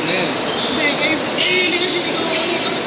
na yan. Hindi, kayo, hindi kasi hindi ko makikita ko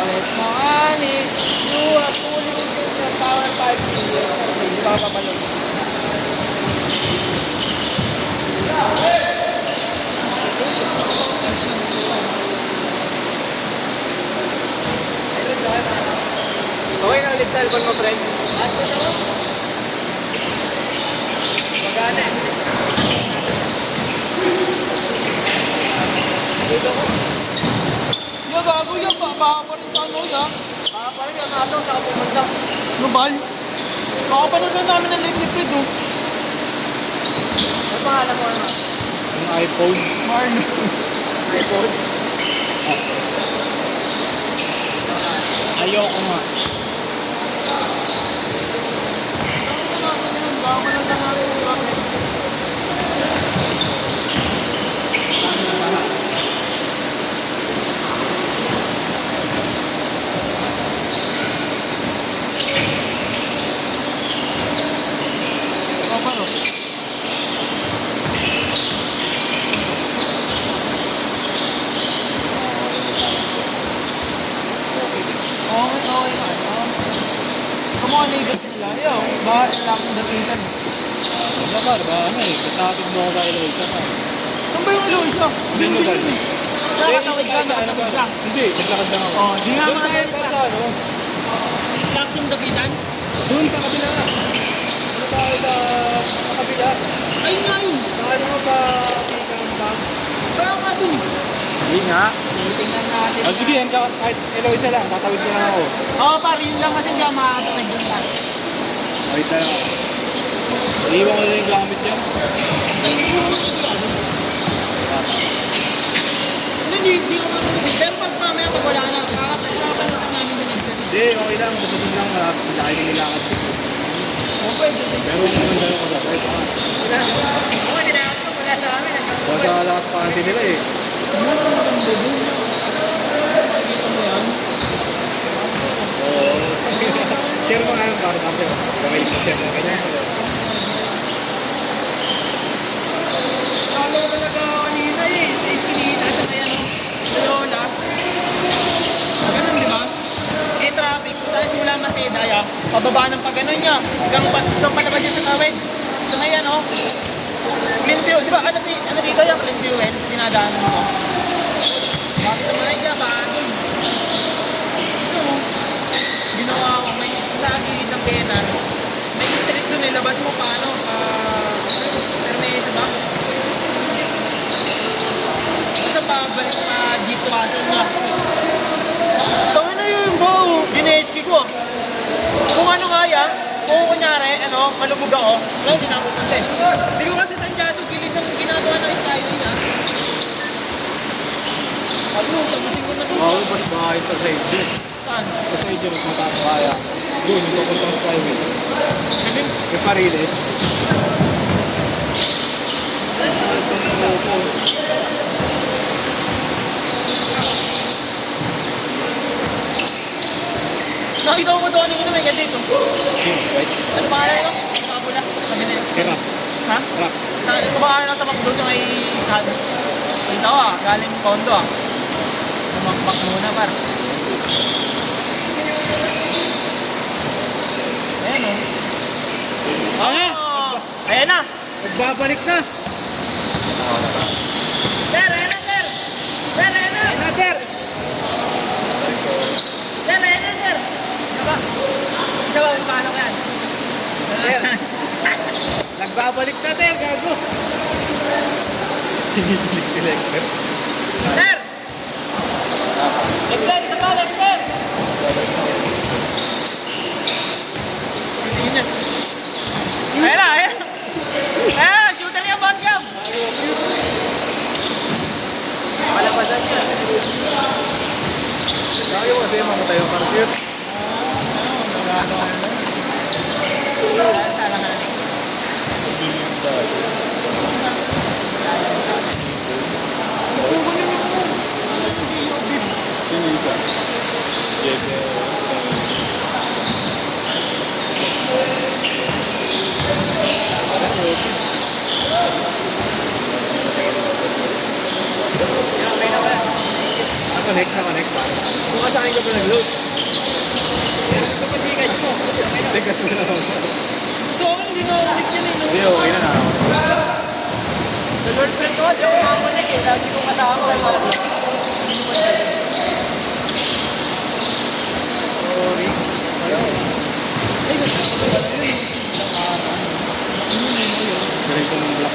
Ulit mo, ani, dua, kulit ito, power 5 million. Okay, di ba papalog? Okay na ulit cellphone mo, friend. Magana eh. Dito ko. Yung gago yan, baka pa rin sa ano yan. Baka pa rin yan, natong sa kapupunta. Ano ba? Baka pa rin namin ng liquid oh. Ano pangalan mo ano? Yung iPhone. Marno. iPhone? Ayoko nga. Baka pa rin namin yung bakit. Paano? Okay na. Kamuha na igat nila. Yo, bakit lang ang dapitan? Wala ba? Diba ano eh? Katapit mo ako sa Eloisa pa. Saan ba yung Eloisa? Hindi mo ba? Nakatawid ka, nakatawid ka. Hindi, naglakad lang ako. Oh, di nga Doon mga tayo para sa ano? Laksong dapitan? Doon sa kabila. Ano tayo sa kabila? Ayun nga yun. Paano mo pa pikam ba? Kaya nga dun. Hindi nga. Tingnan natin. Oh, sige, yan ka. Kahit Eloisa lang. Tatawid ko lang ako. Oo, pare, yun lang kasi hindi ako makakatawid dun pa. Wait na lang ako. Iiwan ko na yung gamit yan. Ay, hindi mo hindi ko matawid. Pero pag mamaya pag wala na, kakapalapan na namin binigyan. Hindi, okay lang. Basta lang na. Dahil nilakad ko. Oo, pwede. Pero maganda yung kasabay. Oo, tinakot ko wala sa amin. Basta lakas pa kasi nila eh. Ano ang maganda dun? Makikita mo yan? Oo. Share mo nga yung parang kasi. Kamay share mo kanya. Lalo ko talaga kanina eh. Sa iskinita, sa may ano, sa Lola. Ganun, di ba? Eh, traffic. Tayo simula Maseda, ya. Pababa ng pag-ganon niya. Hanggang palabas siya sa kawin. Sa may ano, Clintview. Di ba? Ano dito yung Clintview eh? Dinadaanan mo. Bakit sa mga iya, bago. Ito, ginawa ko. May sa gilid ng Benan. May street doon eh. Labas mo paano? Permesa ba? Basta pabalik na dito kaso niya. Tawin na yung bao. Dineski ko. Kung ano nga yan, kung kunyari, ano, malubog ako, wala, hindi na ako punta eh. Hindi ko kasi tansyado, gilid ng ginagawa ng skyway niya. Ano, tamasing ko na doon. Oo, mas bahay sa side din. Saan? Sa side din, mas mataas kaya. Doon, yung papuntang skyway. Sabi? May Pariles. Nakita ko doon yung may ganito. Right? Ano pa kaya yun? Nakabula. Sabi nila. Sira. Ha? Rock. Kumakain ako sa McDo sa may sad. Kita ko galing Pondo ah. Lumakbak muna par. Ayan o. Ah! Ayan na! Nagbabalik na! Ter! Ayan na ter! Ter! Ayan na! Another! Ter! Ayan na ter! Diba? Diba paano ko yan? Ter! Nagbabalik na, Ter! Gago! Hindi kilig si Lexter. Ter! Lexter! Ito pa! Lexter! Tingin niya. Ayan na! Ayan! Ayan! Shooter niya! Boss cam! Palabasan niya. Ayaw kasi mamatay yung parkir. Magagawa na. Sana nga. Sino isa? Yes, Connect. Kung saan ka pa nag-load? Ito pa Gcash mo. Teka, mo na ako. So, hindi na ulit yan eh, no? Hindi, okay na na. Sa girlfriend ko, di ako makakunik eh. Lagi kong kasama kay Mami. Sorry. Ay, Galing ko ng block.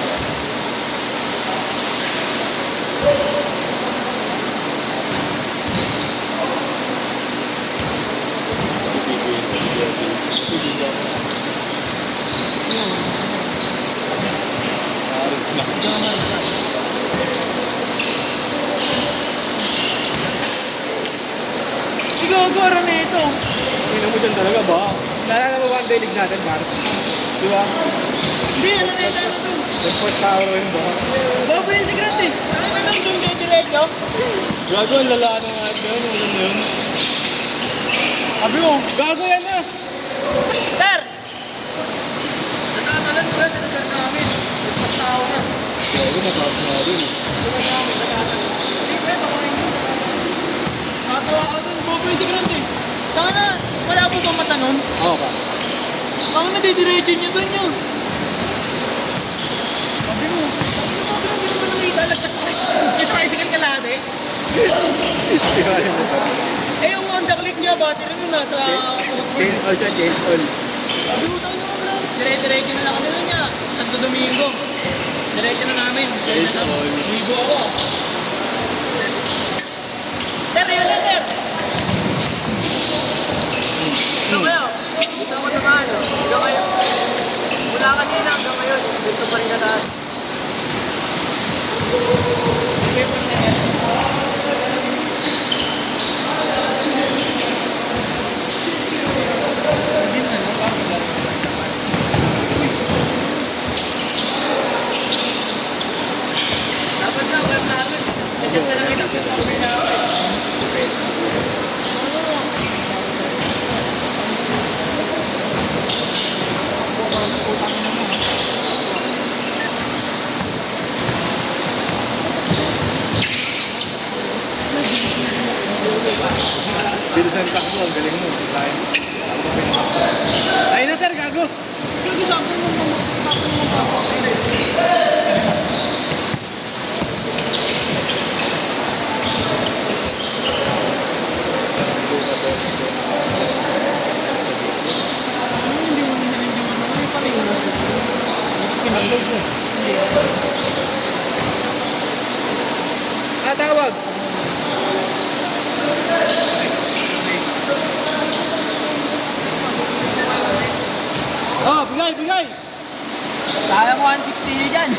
Igagara na ito. Tingnan mo dyan talaga ba? Naalala mo ba ang daily natin, Mar? Di ba? Hindi, ano na ito, ano to? Nag-first tower yun ba? Baboy yung secret eh. Ano na lang doon yung diretso? Gago, ang lalaan ng ad yun. Ano na yun? Sabi mo, Gago yan na! Sir! Natatalan ko yan sa lugar namin. Nagpatawa na. Gago, mataas na dun. Lugar namin, natatalan. Hindi, pwede ako rin yun. Natawa ka doon, baboy yung secret eh. Saka na, wala po bang mata nun? Oo ba? Ang nadidiretso niya doon yun. Sabi mo, hindi naman nakita. Lagkas na yung tricycle ka lahat eh. Sigarin mo ba? Eh, yung Honda Click niya, battery nun nasa... Change all siya, change all. Lutang nyo ka lang. Dire-diretso na lang kami nun niya. Santo Domingo. Diretso na namin. Change all. Ligo ako. Ter, yun lang, Ter. Ito kayo. Dito ako naman. Dito kayo. Mula kanina hanggang ngayon. Dito pa rin kataas. Okay, pa rin. Dapat na, web namin. Nandiyan ka lang ito. Power namin. Bilisan takbo, ang galing mo. Ay na, Ter, gago! Gago sa akin mo hindi mo nililiwan ako. Yung pala yun. Pinag-load mo. Tawag! Oh, bigay! Sayang 160 nyo dyan.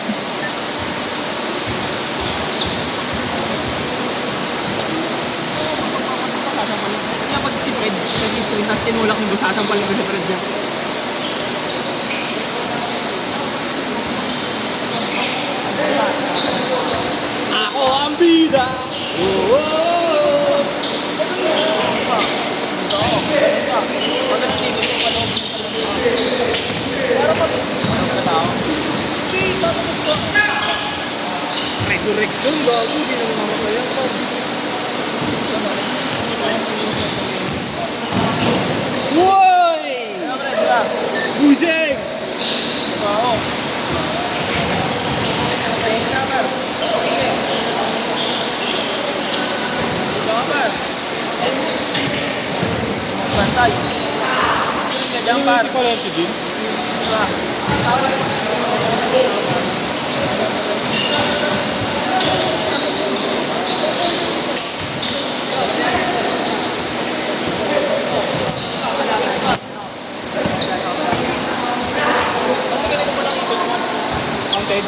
Kapag si Fred, nag-screen, tapos tinulak yung sasampal ko si Fred dyan. Ako ang bida! Resurrection, gago, di na mamamataya pa. Woy! Buseng! Oo. Bantay. Ganyan par. Hindi pala si Jim. Counted.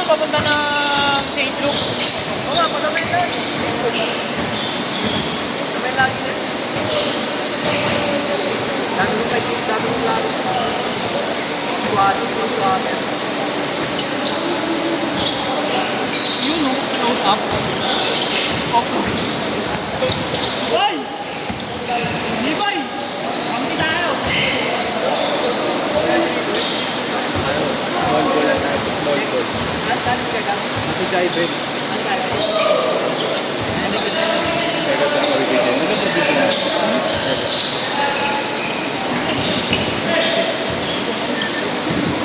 papunta ng St. Luke. Oo nga, pagkabay lang. Pagkabay lagi na. Dami yung kay Tito, dami yung laro. Swatter. Yun o, close up. Okay. Boy! Di boy! Kampi tayo! Small goal lang natin. Small goal. Ano ka ka? Ito si Ivan. Ano ka? Kaya ka sa origin. Ano ba dito na?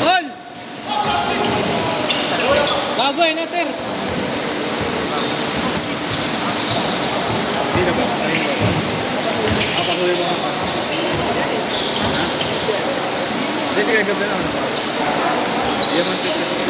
All! Bago eh, Neter! Hindi na ba? Ayun ba? Kapatuloy mo ka. Hindi, sige, ganda na. Diamante.